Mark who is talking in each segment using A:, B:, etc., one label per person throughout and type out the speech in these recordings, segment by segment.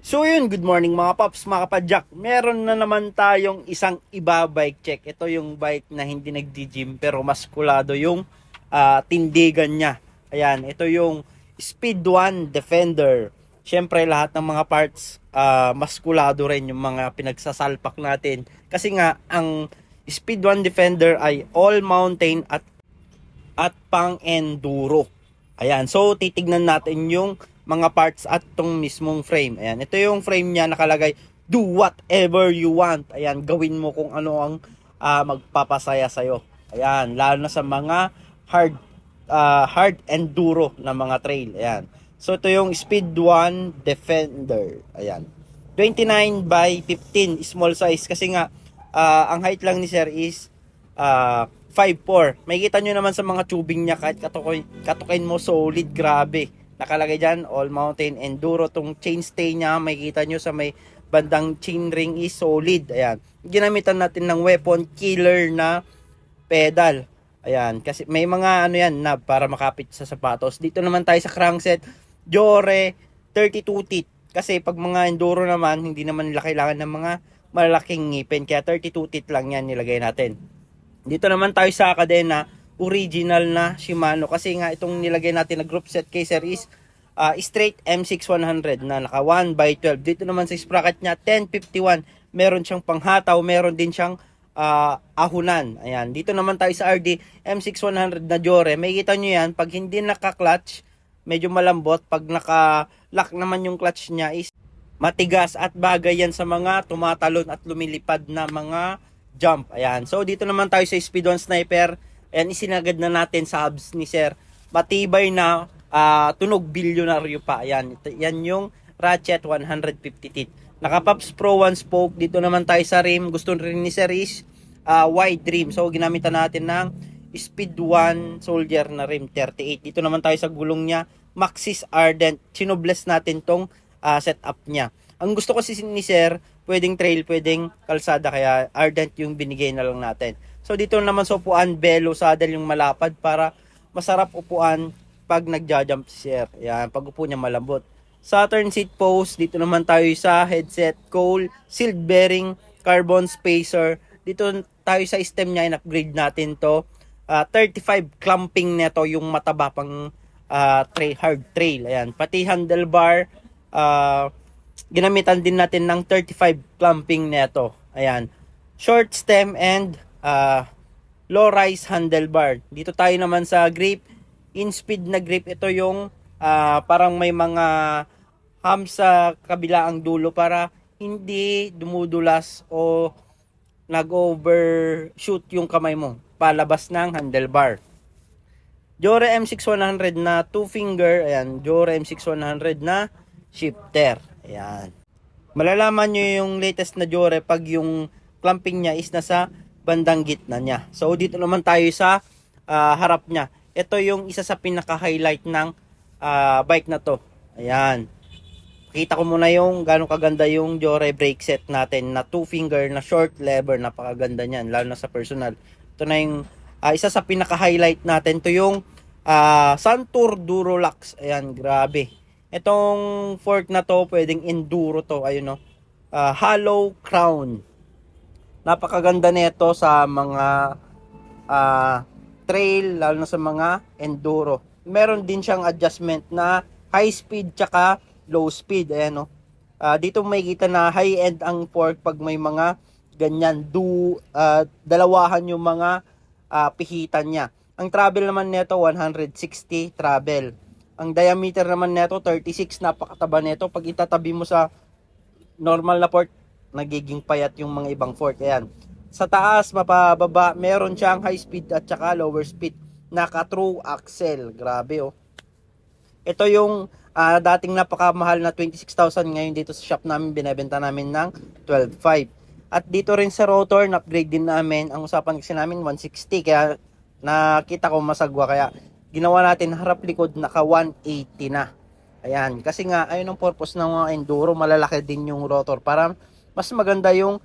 A: So yun, good morning mga paps, mga kapadyak. Meron na naman tayong isang iba bike check. Ito yung bike na hindi nagdi-gym pero maskulado yung tindigan niya. Ayan, ito yung Speed 1 Defender. Siyempre lahat ng mga parts maskulado rin yung mga pinagsasalpak natin. Kasi nga ang Speed 1 Defender ay all mountain at pang enduro. Ayan, so titignan natin yung mga parts at tong mismong frame. Ayan, ito yung frame niya nakalagay, do whatever you want. Ayan, gawin mo kung ano ang magpapasaya sa'yo. Ayan, lalo na sa mga hard enduro na mga trail. Ayan. So ito yung Speed 1 Defender. Ayan. 29 by 15 small size kasi nga ang height lang ni sir is 5'4". Makikita nyo naman sa mga tubing niya kahit katukin mo solid, grabe. Nakalagay dyan, all mountain enduro. Tong chainstay niya, makikita nyo sa may bandang chain ring is solid. Ayan. Ginamitan natin ng weapon killer na pedal. Ayan, kasi may mga ano yan, knob para makapit sa sapatos. Dito naman tayo sa crankset, Jore 32 teeth. Kasi pag mga enduro naman, hindi naman nila kailangan ng mga malalaking ngipin. Kaya 32 teeth lang yan nilagay natin. Dito naman tayo sa kadena, original na Shimano. Kasi nga itong nilagay natin na group set caser is straight M6100 na naka 1/12. Dito naman sa sprocket niya, 1051. Meron siyang panghataw, meron din siyang ahunan. Ayan. Dito naman tayo sa RD M6100 na Jore. May kita nyo yan, pag hindi naka-clutch, medyo malambot. Pag naka-lock naman yung clutch niya is matigas at bagay yan sa mga tumatalon at lumilipad na mga jump. Ayan. So, dito naman tayo sa Speed 1 Sniper. Ayan, isinagad na natin sa hubs ni Sir. Matibay na tunog bilyonaryo pa. Ayan. Yan yung ratchet 150 teeth. Naka-Pops Pro 1 spoke. Dito naman tayo sa rim. Gusto rin ni Sir is wide rim. So, ginamitan natin ng Speed 1 Soldier na rim 38. Dito naman tayo sa gulong niya. Maxxis Ardent. Chinobless natin tong setup niya. Ang gusto ko ni Sir, pwedeng trail, pwedeng kalsada, kaya Ardent yung binigay na lang natin. So dito naman sa upuan, Velo saddle yung malapad para masarap upuan pag nagja-jump si Sir. Yan, pag upo niya malambot. Saturn seat post, dito naman tayo sa headset, Cole, sealed bearing, carbon spacer. Dito tayo sa stem niya, in-upgrade natin to. 35 clamping neto yung mataba pang hard trail. Ayan, pati handlebar, ginamitan din natin ng 35 clamping neto. Ayan. Short stem and low rise handlebar. Dito tayo naman sa grip. In speed na grip. Ito yung parang may mga hams sa kabilaang dulo para hindi dumudulas o nag-overshoot yung kamay mo palabas ng handlebar. Jore M6100 na 2 finger. Ayan. Jore M6100 na shifter. Ayan. Malalaman nyo yung latest na Jore pag yung clamping niya is nasa bandang gitna niya. So, dito naman tayo sa harap niya. Ito yung isa sa pinaka-highlight ng bike na to. Ayan. Kita ko muna yung gano'ng kaganda yung Jore brake set natin na 2 finger na short lever. Napakaganda niyan, lalo na sa personal. Ito na yung isa sa pinaka-highlight natin. Ito yung Santur Durolax. Ayan, grabe. Itong fork na to, pwedeng enduro to. Ayun no. Hollow crown. Napakaganda nito sa mga trail, lalo na sa mga enduro. Meron din siyang adjustment na high speed tsaka low speed. Ayan no. Dito makikita na high end ang fork pag may mga ganyan. Dalawahan yung mga pihitan niya. Ang travel naman nito 160 travel. Ang diameter naman nito 36, napakataba nito. Pag itatabi mo sa normal na fork, nagiging payat yung mga ibang fork. Ayan. Sa taas, mapababa, meron siyang high speed at saka lower speed. Naka true axle. Grabe oh. Ito yung dating napakamahal na 26,000, ngayon dito sa shop namin binebenta namin ng 12,500. At dito rin sa rotor, na-upgrade din namin. Ang usapan kasi namin 160, kaya nakita ko masagwa, kaya ginawa natin harap likod naka 180 na. Ayan, kasi nga ayun ang purpose ng mga enduro, malalaki din yung rotor para mas maganda yung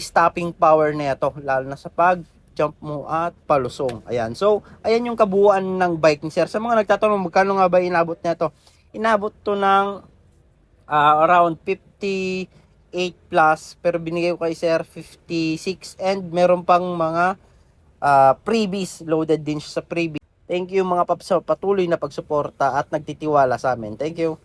A: stopping power nito, lalo na sa pag jump mo at palusong. Ayan, so ayan yung kabuuan ng bike ni Sir. Sa mga nagtatanong magkano nga ba inabot nito, inabot to ng around 58 plus, pero binigay ko kay sir 56, and meron pang mga freebies, loaded din siya sa freebies. Thank you mga paps sa patuloy na pagsuporta at nagtitiwala sa amin. Thank you.